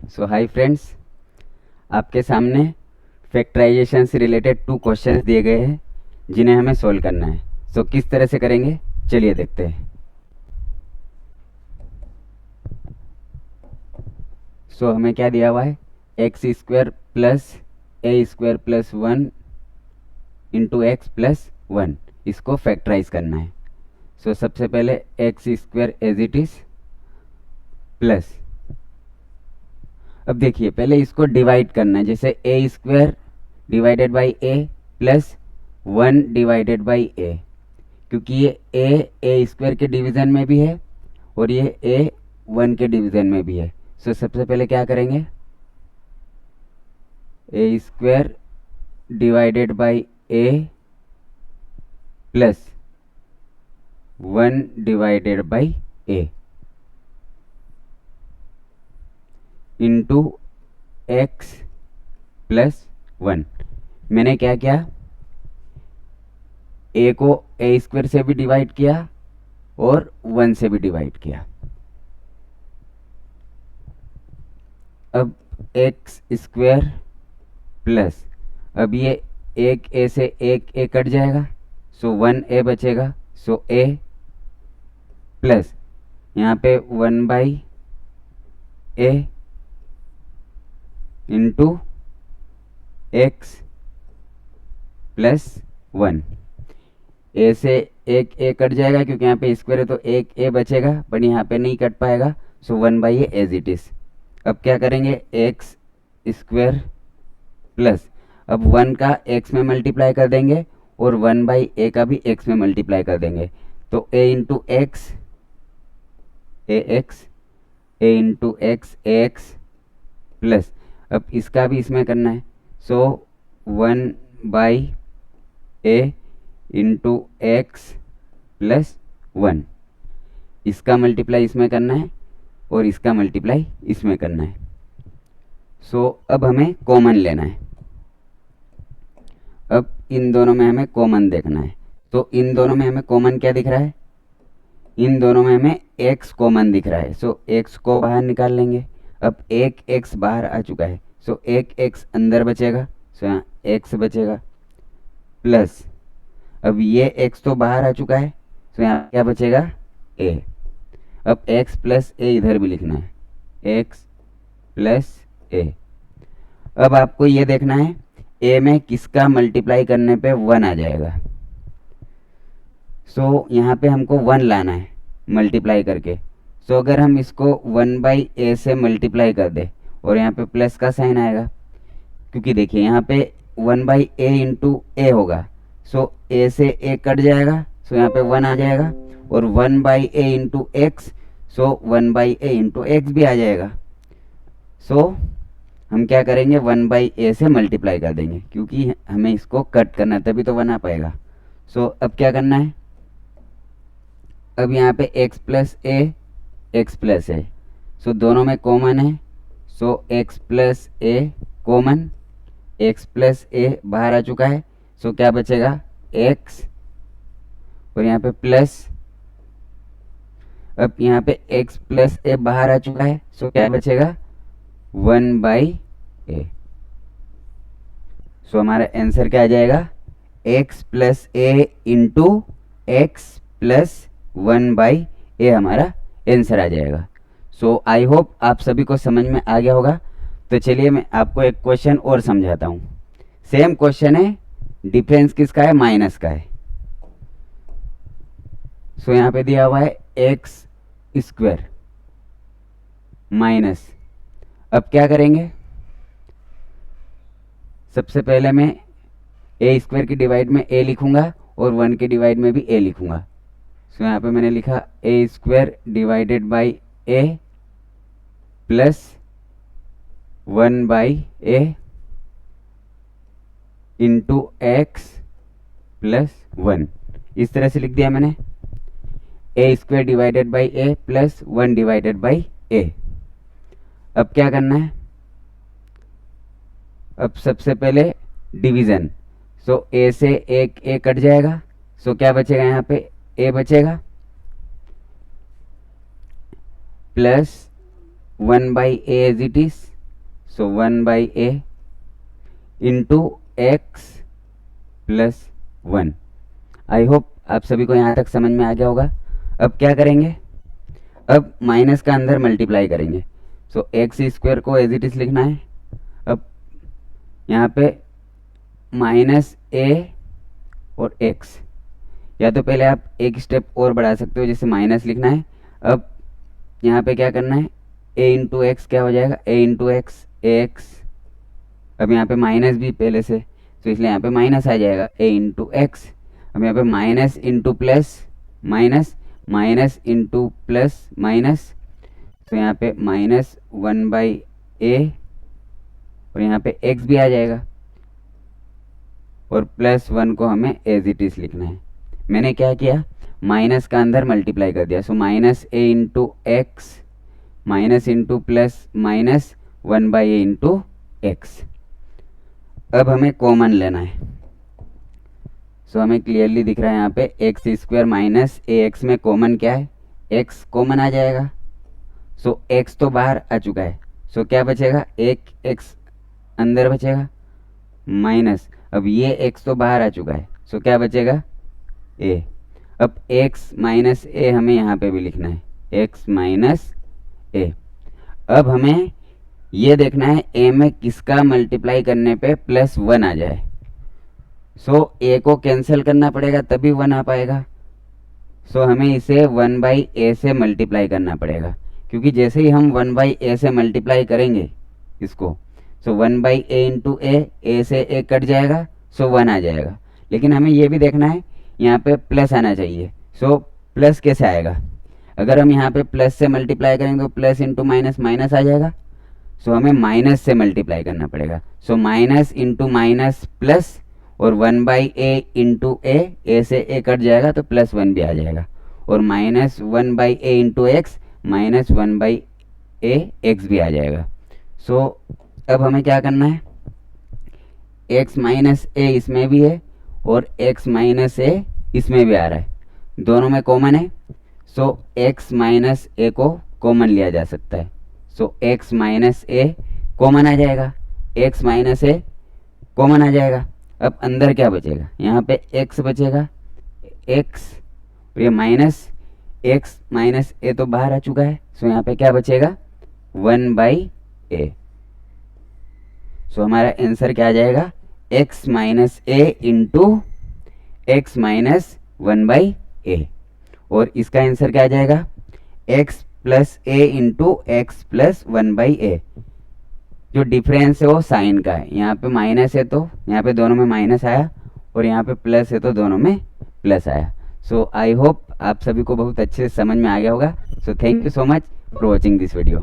सो hi friends, आपके सामने factorisation से रिलेटेड 2 क्वेश्चंस दिए गए हैं जिन्हें हमें सोल्व करना है। सो किस तरह से करेंगे, चलिए देखते हैं। सो हमें क्या दिया हुआ है, x square plus a square plus 1 into x plus 1, इसको फैक्टराइज करना है। सो सबसे पहले x square as it is plus, अब देखिए पहले इसको डिवाइड करना है, जैसे a square divided by a plus 1 divided by a, क्योंकि ये ए स्क्वायर के डिवीज़न में भी है और ये ए 1 के डिवीज़न में भी है। सो सबसे पहले क्या करेंगे, a square divided by a plus 1 divided by a into x plus 1। मैंने क्या किया, ए को ए स्क्वायर से भी डिवाइड किया और 1 से भी डिवाइड किया। अब एक्स स्क्वायर प्लस, अब ये एक ए से एक ए कट जाएगा, सो 1 ए बचेगा, सो ए प्लस यहाँ पे 1 by a into x plus 1। ए से एक ए कट जाएगा क्योंकि यहाँ पे स्क्वायर है तो एक ए बचेगा, पर यहाँ पे नहीं कट पाएगा, so 1 by A as it is. अब क्या करेंगे, एक्स स्क्वायर प्लस, अब 1 का एक्स में मल्टीप्लाई कर देंगे और 1 बाई ए का भी एक्स में मल्टीप्लाई कर देंगे, तो ए इंटू एक्स ए एक्स, ए इंटू एक्स ए एक्स प्लस, अब इसका भी इसमें करना है, सो 1 by a into x plus 1, इसका मल्टीप्लाई इसमें करना है और इसका मल्टीप्लाई इसमें करना है। सो अब हमें कॉमन लेना है, अब इन दोनों में हमें कॉमन देखना है। तो इन दोनों में हमें कॉमन क्या दिख रहा है, इन दोनों में हमें x कॉमन दिख रहा है, सो x को बाहर निकाल लेंगे। अब एक x बाहर आ चुका है, सो एक x अंदर बचेगा, सो यहाँ x बचेगा प्लस, अब ये x तो बाहर आ चुका है, सो यहाँ क्या बचेगा, a। अब x प्लस a इधर भी लिखना है, x प्लस a। अब आपको ये देखना है a में किसका मल्टीप्लाई करने पे 1 आ जाएगा, सो यहाँ पे हमको 1 लाना है मल्टीप्लाई करके। सो अगर हम इसको 1 बाई ए से मल्टीप्लाई कर दे और यहाँ पे प्लस का साइन आएगा, क्योंकि देखिए यहाँ पे 1 बाई ए इंटू ए होगा, सो ए से ए कट जाएगा, सो यहाँ पे 1 आ जाएगा, और 1 by a into x, so 1 by a into x भी आ जाएगा। सो हम क्या करेंगे, 1 बाई ए से मल्टीप्लाई कर देंगे क्योंकि हमें इसको कट करना है, तभी तो 1 आ पाएगा। सो अब क्या करना है, अब यहाँ पे x प्लस ए एक्स प्लस ए, सो दोनों में कॉमन है, सो x प्लस ए कॉमन, x प्लस ए बाहर आ चुका है, सो क्या बचेगा x, और यहाँ पे प्लस, अब यहाँ पे x प्लस ए बाहर आ चुका है, सो क्या बचेगा 1 बाई ए। सो हमारा आंसर क्या आ जाएगा, x plus a into x plus 1 by a हमारा आंसर आ जाएगा। सो आई होप आप सभी को समझ में आ गया होगा। तो चलिए मैं आपको एक क्वेश्चन और समझाता हूँ। सेम क्वेश्चन है, डिफरेंस किसका है, माइनस का है। सो यहाँ पे दिया हुआ है एक्स स्क्वायर माइनस, अब क्या करेंगे, सबसे पहले मैं ए स्क्वायर की डिवाइड में ए लिखूंगा और 1 के डिवाइड में भी ए लिखूंगा। सो यहाँ पे मैंने लिखा a square divided by a plus 1 by a into x plus 1, इस तरह से लिख दिया मैंने। A square divided by a plus 1 divided by a. अब क्या करना है, अब सबसे पहले डिवीज़न, सो ए से एक ए कट जाएगा, सो क्या बचेगा, यहाँ पे ए बचेगा plus 1 by A as it is so 1/a into x plus 1। I hope आप सभी को यहाँ तक समझ में आ गया होगा। अब क्या करेंगे, अब माइनस का अंदर मल्टीप्लाई करेंगे। सो एक्स स्क्वायर को एज इट इज लिखना है। अब यहाँ पे माइनस ए और एक्स, या तो पहले आप एक स्टेप और बढ़ा सकते हो, जैसे माइनस लिखना है। अब यहाँ पे क्या करना है, ए इंटू एक्स क्या हो जाएगा, ए इंटू एक्स ए एक्स। अब यहाँ पे माइनस भी पहले से, तो इसलिए यहाँ पे माइनस आ जाएगा ए इंटू एक्स। अब यहाँ पे minus into plus minus, minus into plus minus, तो यहाँ पे माइनस 1/a और यहाँ पे x भी आ जाएगा और प्लस 1 को हमें एज इट इज लिखना है। मैंने क्या किया, माइनस का अंदर मल्टीप्लाई कर दिया। So minus a into x minus into plus minus 1/a into x. अब हमें कॉमन लेना है। सो हमें क्लियरली दिख रहा है यहाँ पे एक्स स्क्वायर माइनस ए एक्स में कॉमन क्या है, एक्स कॉमन आ जाएगा। सो एक्स तो बाहर आ चुका है, सो क्या बचेगा, एक एक्स अंदर बचेगा माइनस, अब ये एक्स तो बाहर आ चुका है, सो क्या बचेगा ए। अब एक्स माइनस ए हमें यहाँ पे भी लिखना है, एक्स माइनस ए। अब हमें ये देखना है ए में किसका मल्टीप्लाई करने पे प्लस 1 आ जाए। सो ए को कैंसिल करना पड़ेगा तभी 1 आ पाएगा। सो हमें इसे 1/a से मल्टीप्लाई करना पड़ेगा, क्योंकि जैसे ही हम 1/a से मल्टीप्लाई करेंगे इसको, सो 1/a इंटू ए से ए कट जाएगा, सो 1 आ जाएगा। लेकिन हमें ये भी देखना है यहाँ पे प्लस आना चाहिए। सो प्लस कैसे आएगा, अगर हम यहाँ पे प्लस से मल्टीप्लाई करेंगे तो प्लस इंटू माइनस माइनस आ जाएगा। सो हमें माइनस से मल्टीप्लाई करना पड़ेगा। So minus into minus plus, और 1/a इंटू ए से ए कट जाएगा तो प्लस 1 भी आ जाएगा, और minus 1/a into x minus 1/a x भी आ जाएगा। सो अब हमें क्या करना है, x माइनस ए इसमें भी है और x माइनस ए इसमें भी आ रहा है, दोनों में कॉमन है। सो x माइनस ए को कॉमन लिया जा सकता है। सो x माइनस ए कॉमन आ जाएगा, x माइनस ए कॉमन आ जाएगा। अब अंदर क्या बचेगा, यहाँ पे x बचेगा, x और ये माइनस x माइनस ए तो बाहर आ चुका है। सो यहाँ पे क्या बचेगा, 1/a। सो हमारा आंसर क्या आ जाएगा, x minus a into x minus 1/a। और इसका आंसर क्या आ जाएगा, x plus a into x plus 1/a। जो डिफरेंस है वो साइन का है, यहाँ पे माइनस है तो यहाँ पे दोनों में माइनस आया, और यहाँ पे प्लस है तो दोनों में प्लस आया। सो आई होप आप सभी को बहुत अच्छे से समझ में आ गया होगा। So thank you so much for watching this video.